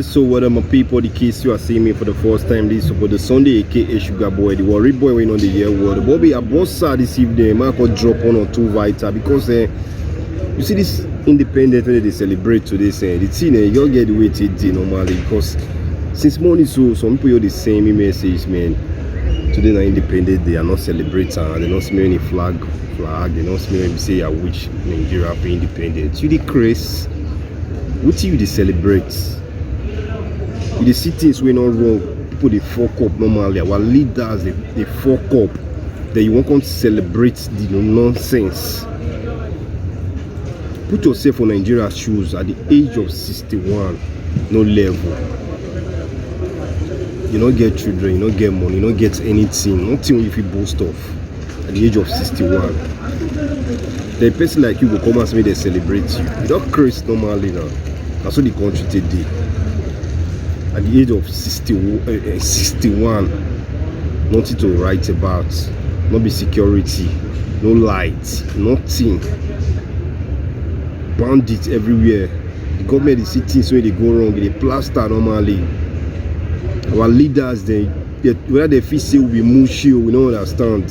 So what are my people, the kids you are seeing me for the first time this for the Sunday, aka Sugar Boy, the worry boy when on the year world. Bobby, I bought this evening, I could drop 1 or 2 Vita because you see this independent when they celebrate today, the thing you get the way it normally because since morning so some people the same message, man. Today na independent they are not celebrating, they don't smell any flag, they don't smell any say I wish Nigeria be independent. You the craze, what you they celebrate? You the see things we not wrong, people they fuck up normally, our leaders they fuck up, then you want to celebrate the nonsense. Put yourself on Nigeria's shoes at the age of 61, no level. You don't get children, you don't get money, you don't get anything, nothing if you boast of at the age of 61. The person like you will come and say they celebrate you. You don't craze normally now. That's what the country today. At the age of 61, nothing to write about, not be security, no light, nothing. Bandits everywhere. The government is sitting so they go wrong, they plaster normally. Our leaders, whether they feel say we mushy, we don't understand.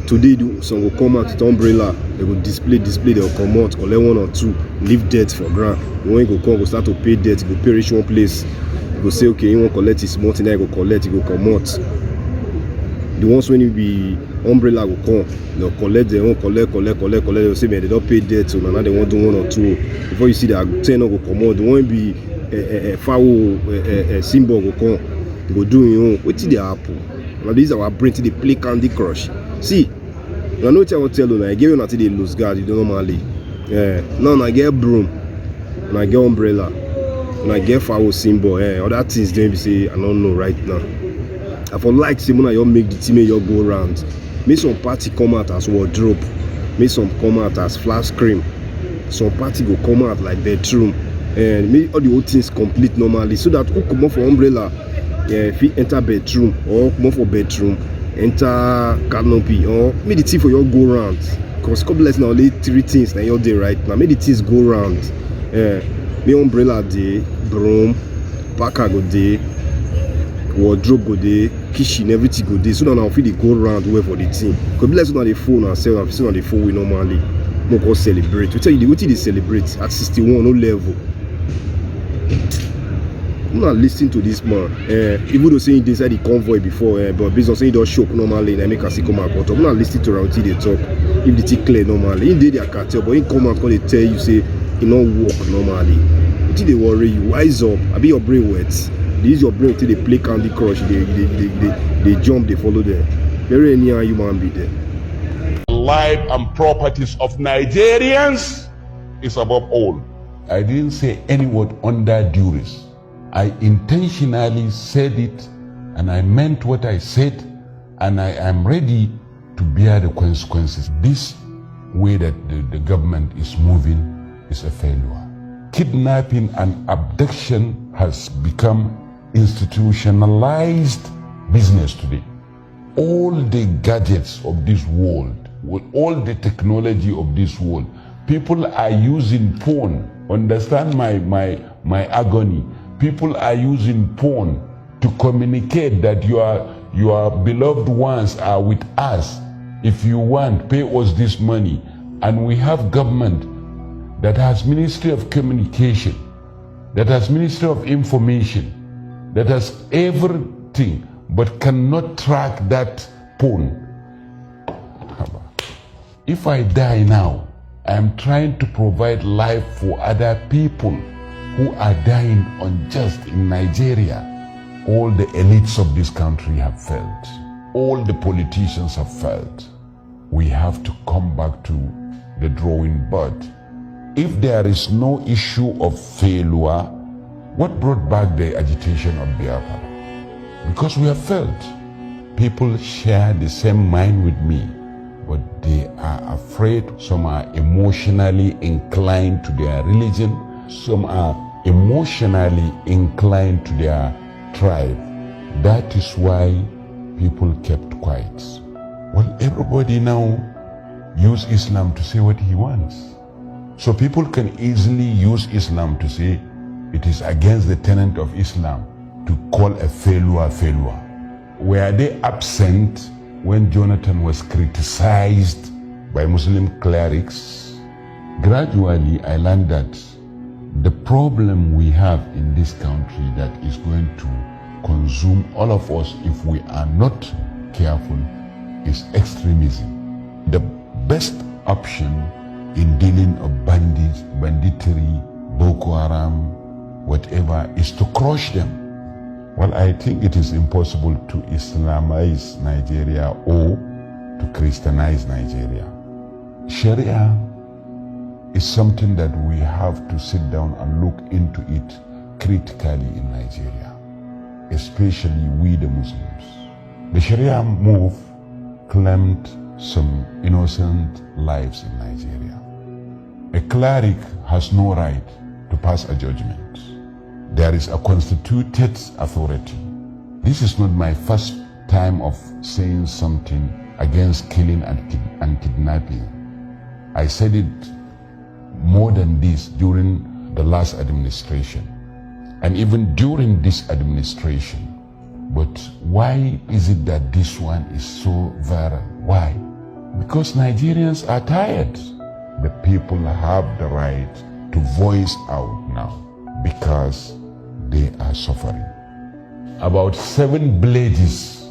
Today, some will come out with umbrella, they will display, they'll come out, collect 1 or 2, leave debt for ground. When you go come, go start to pay debt, you go pay rich one place. You go say, okay, you want to collect his money, then you go collect, you go come out. The ones when you be umbrella will come, they'll collect, they won't collect, they'll say, man, they don't pay debt, so now they want to do 1 or 2. Before you see that 10 will come out, they won't be a foul symbol will come, they go do your own. What did they happen? Now these are our brain to the play Candy Crush. See, I know what I will tell you, I give you until they lose guard, you don't normally. Now I get broom, and I get umbrella, and I get foul symbol, other things they be say, I don't know right now. I for like Simona, you make the team you go around. Make some party come out as wardrobe, make some come out as flash cream, some party go come out like bedroom, and make all the old things complete normally so that who come out for umbrella, if he enter bedroom or come out for bedroom, enter canopy or make the thing for your go round. Because couple now only 3 things that you're there right now. Make the things go round. Make umbrella day, broom, packer go day, wardrobe go day, kitchen, everything go day. So now I feel they go round well for the team. Because bless on the phone and sell and on the phone we normally more go celebrate. We tell you what they celebrate at 61, no level. I'm not listening to this man. Even though saying they said the convoy before, but based on saying they don't shock normally, and I make us come out. I'm not listening to around till they talk. If they take clear normally, in their cartel, but in come out because they tell you say it don't work normally. Until they worry you, wise up. I be your brain wet. They use your brain till they play Candy Crush. They jump, they follow them. Very any human be there. Life and properties of Nigerians is above all. I didn't say any word under duress. I intentionally said it and I meant what I said, and I am ready to bear the consequences. This way that the government is moving is a failure. Kidnapping and abduction has become institutionalized business today. All the gadgets of this world, with all the technology of this world, people are using porn. Understand my agony. People are using porn to communicate that your beloved ones are with us. If you want, pay us this money. And we have government that has Ministry of Communication, that has Ministry of Information, that has everything, but cannot track that porn. If I die now, I am trying to provide life for other people who are dying unjust in Nigeria. All the elites of this country have failed. All the politicians have failed. We have to come back to the drawing board. If there is no issue of failure, what brought back the agitation of Biafra? Because we have failed. People share the same mind with me, but they are afraid. Some are emotionally inclined to their religion. Some are emotionally inclined to their tribe. That is why people kept quiet. Well, everybody now use Islam to say what he wants. So people can easily use Islam to say it is against the tenet of Islam to call a failure. Were they absent when Jonathan was criticized by Muslim clerics? Gradually, I learned that the problem we have in this country that is going to consume all of us if we are not careful is extremism. The best option in dealing with banditry, Boko Haram, whatever, is to crush them. Well, I think it is impossible to Islamize Nigeria or to Christianize Nigeria. Sharia is something that we have to sit down and look into it critically in Nigeria, especially we the Muslims. The Sharia move claimed some innocent lives in Nigeria. A cleric has no right to pass a judgment. There is a constituted authority. This is not my first time of saying something against killing and kidnapping. I said it more than this during the last administration and even during this administration. But why is it that this one is so viral? Why? Because Nigerians are tired. The people have the right to voice out now because they are suffering. About 7 villages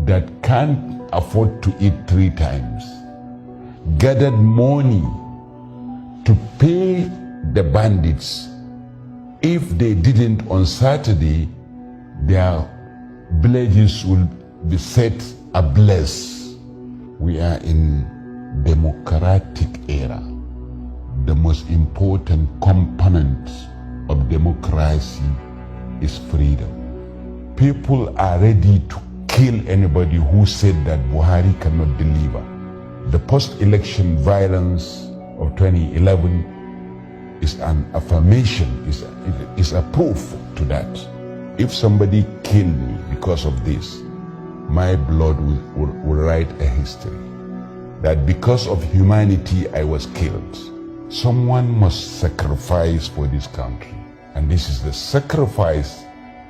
that can't afford to eat 3 times gathered money to pay the bandits. If they didn't on Saturday, their villages will be set ablaze. We are in democratic era. The most important component of democracy is freedom. People are ready to kill anybody who said that Buhari cannot deliver. The post-election violence of 2011 is an affirmation, is a proof to that. If somebody killed me because of this, my blood will write a history. That because of humanity I was killed. Someone must sacrifice for this country. And this is the sacrifice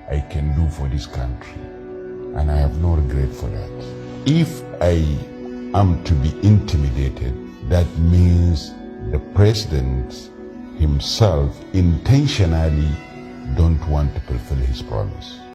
I can do for this country. And I have no regret for that. If I am to be intimidated, that means the president himself intentionally don't want to fulfill his promise.